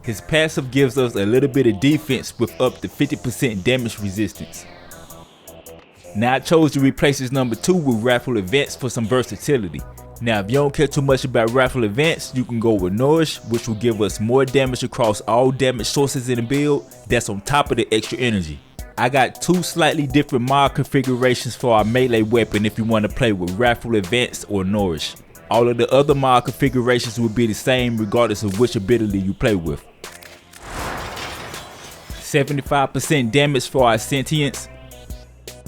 His passive gives us a little bit of defense with up to 50% damage resistance. Now I chose to replace his number 2 with Wrathful Events for some versatility. Now if you don't care too much about Wrathful Events, you can go with Nourish, which will give us more damage across all damage sources in the build. That's on top of the extra energy. I got 2 slightly different mod configurations for our melee weapon if you want to play with Wrathful Events or Nourish. All of the other mod configurations will be the same regardless of which ability you play with. 75% damage for our Sentience.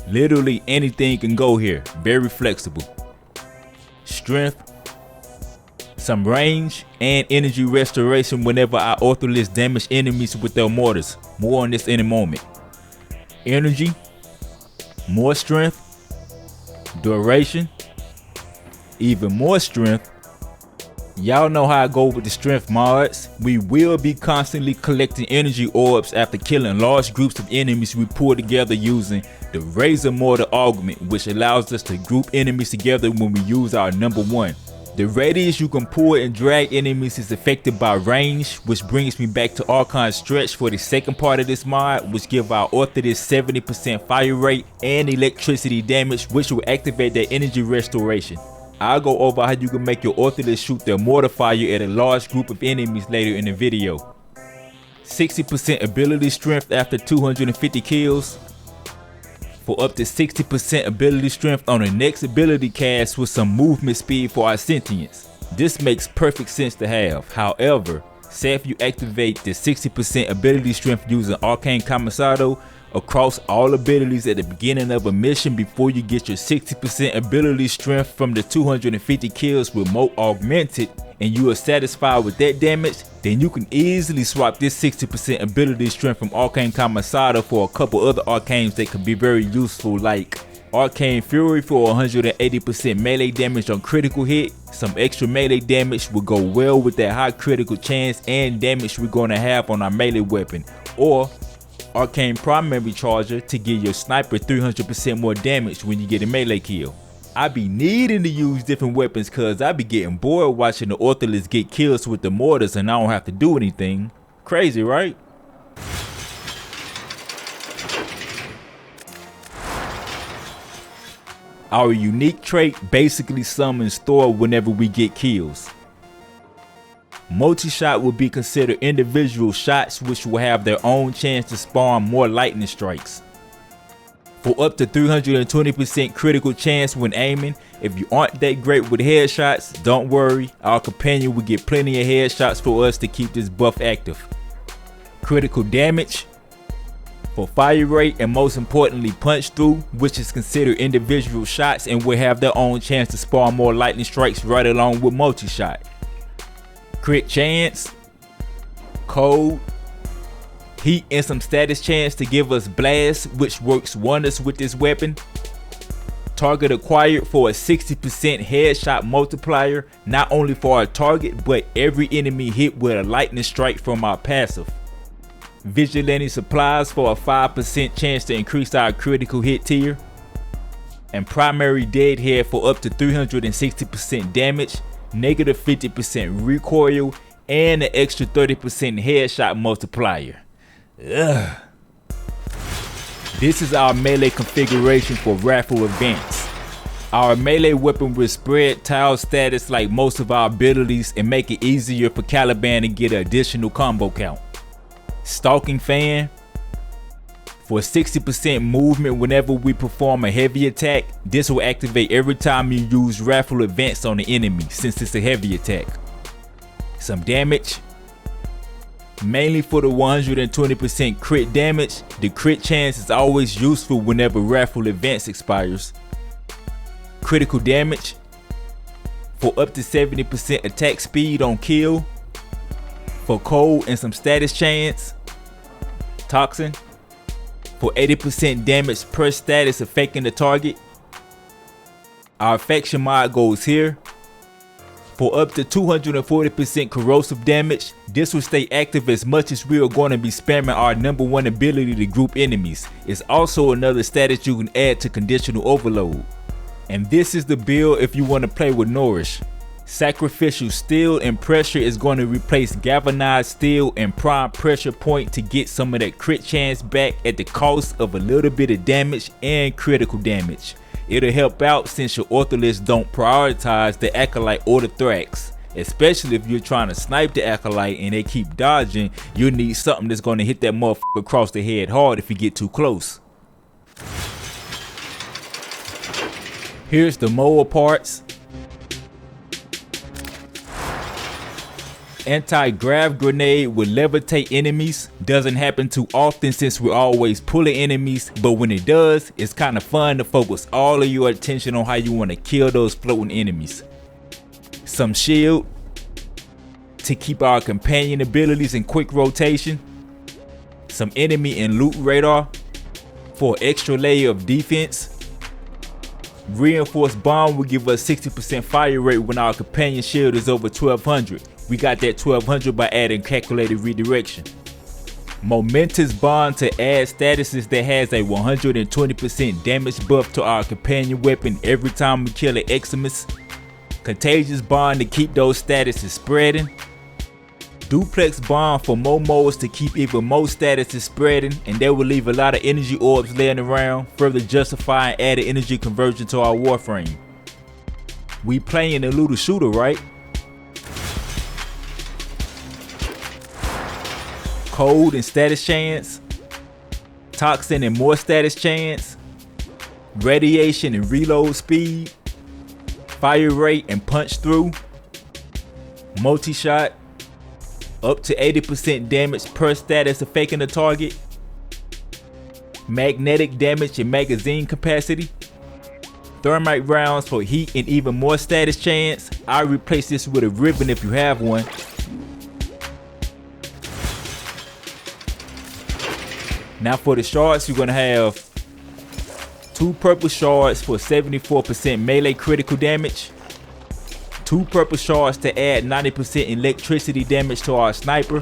Literally anything can go here, very flexible. Strength, some range, and energy restoration whenever our Ortholysts damage enemies with their mortars. More on this in a moment. Energy, more strength, duration, even more strength. Y'all know how I go with the strength mods. We will be constantly collecting energy orbs after killing large groups of enemies we pull together using the Razor Mortar augment, which allows us to group enemies together when we use our number 1. The radius you can pull and drag enemies is affected by range, which brings me back to Archon Stretch for the second part of this mod, which give our Ortholysts 70% fire rate and electricity damage, which will activate their energy restoration. I'll go over how you can make your Ortholysts shoot their mortar fire at a large group of enemies later in the video. 60% ability strength after 250 kills. For up to 60% ability strength on the next ability cast with some movement speed for our Sentience. This makes perfect sense to have. However, say if you activate the 60% ability strength using Arcane Commissado across all abilities at the beginning of a mission before you get your 60% ability strength from the 250 kills with Moa augmented, and you are satisfied with that damage, then you can easily swap this 60% ability strength from Arcane Commissado for a couple other arcanes that can be very useful, like Arcane Fury for 180% melee damage on critical hit. Some extra melee damage will go well with that high critical chance and damage we're going to have on our melee weapon. Or Arcane Primary Charger to give your sniper 300% more damage when you get a melee kill. I be needing to use different weapons cause I be getting bored watching the Ortholysts get kills with the mortars and I don't have to do anything. Crazy, right? Our unique trait basically summons Thor whenever we get kills. Multi-shot will be considered individual shots which will have their own chance to spawn more lightning strikes. For up to 320% critical chance when aiming. If you aren't that great with headshots, don't worry, our companion will get plenty of headshots for us to keep this buff active. Critical damage, for fire rate, and most importantly punch through, which is considered individual shots and will have their own chance to spawn more lightning strikes right along with multi-shot. Crit chance, cold, heat, and some status chance to give us blast, which works wonders with this weapon. Target acquired for a 60% headshot multiplier, not only for our target but every enemy hit with a lightning strike from our passive. Vigilante supplies for a 5% chance to increase our critical hit tier. And primary deadhead for up to 360% damage, negative 50% recoil, and an extra 30% headshot multiplier. Ugh. This is our melee configuration for Wrathful Events. Our melee weapon will spread tile status like most of our abilities and make it easier for Caliban to get an additional combo count. Stalking Fan, for 60% movement whenever we perform a heavy attack. This will activate every time you use Wrathful Events on the enemy since it's a heavy attack. Some damage, mainly for the 120% crit damage. The crit chance is always useful whenever Wrathful Events expires. Critical damage, for up to 70% attack speed on kill. For cold and some status chance. Toxin, for 80% damage per status affecting the target. Our affection mod goes here. For up to 240% corrosive damage. This will stay active as much as we are going to be spamming our number 1 ability to group enemies. It's also another status you can add to conditional overload. And this is the build if you want to play with Nourish. Sacrificial steel and pressure is going to replace galvanized steel and prime pressure point to get some of that crit chance back at the cost of a little bit of damage and critical damage. It'll help out since your Ortholysts don't prioritize the Acolyte or the Thrax. Especially if you're trying to snipe the Acolyte and they keep dodging, you'll need something that's going to hit that motherfucker across the head hard if you get too close. Here's the Moa parts. Anti-grav grenade will levitate enemies. Doesn't happen too often since we're always pulling enemies, but when it does, it's kind of fun to focus all of your attention on how you want to kill those floating enemies. Some shield to keep our companion abilities in quick rotation. Some enemy and loot radar for an extra layer of defense. Reinforced bomb will give us 60% fire rate when our companion shield is over 1200. We got that 1200 by adding calculated redirection. Momentous bond to add statuses that has a 120% damage buff to our companion weapon every time we kill an Eximus. Contagious bond to keep those statuses spreading. Duplex bond for more modes to keep even more statuses spreading, and that will leave a lot of energy orbs laying around, further justifying added energy conversion to our warframe. We playing a looter shooter, right? Cold and status chance, toxin and more status chance, radiation and reload speed, fire rate and punch through, multi-shot, up to 80% damage per status affecting the target, magnetic damage and magazine capacity, thermite rounds for heat and even more status chance. I replace this with a ribbon if you have one. Now for the shards, you're gonna have 2 purple shards for 74% melee critical damage, 2 purple shards to add 90% electricity damage to our sniper,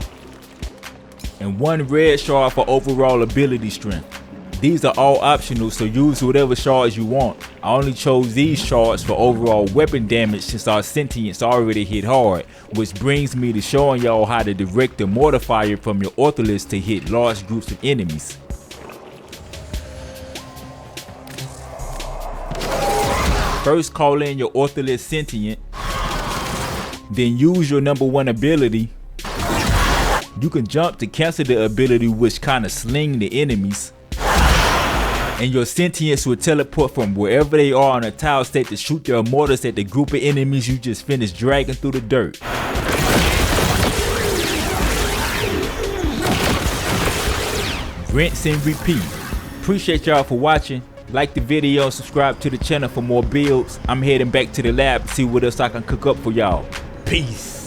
and 1 red shard for overall ability strength. These are all optional, so use whatever shards you want. I only chose these shards for overall weapon damage since our sentience already hit hard, which brings me to showing y'all how to direct the mortar fire from your Ortholysts to hit large groups of enemies. First call in your Ortholyst sentient, then use your #1 ability. You can jump to cancel the ability which kinda sling the enemies. And your sentients will teleport from wherever they are on a tile state to shoot their mortars at the group of enemies you just finished dragging through the dirt. Rinse and repeat. Appreciate y'all for watching. Like the video and subscribe to the channel for more builds. I'm heading back to the lab to see what else I can cook up for y'all. Peace.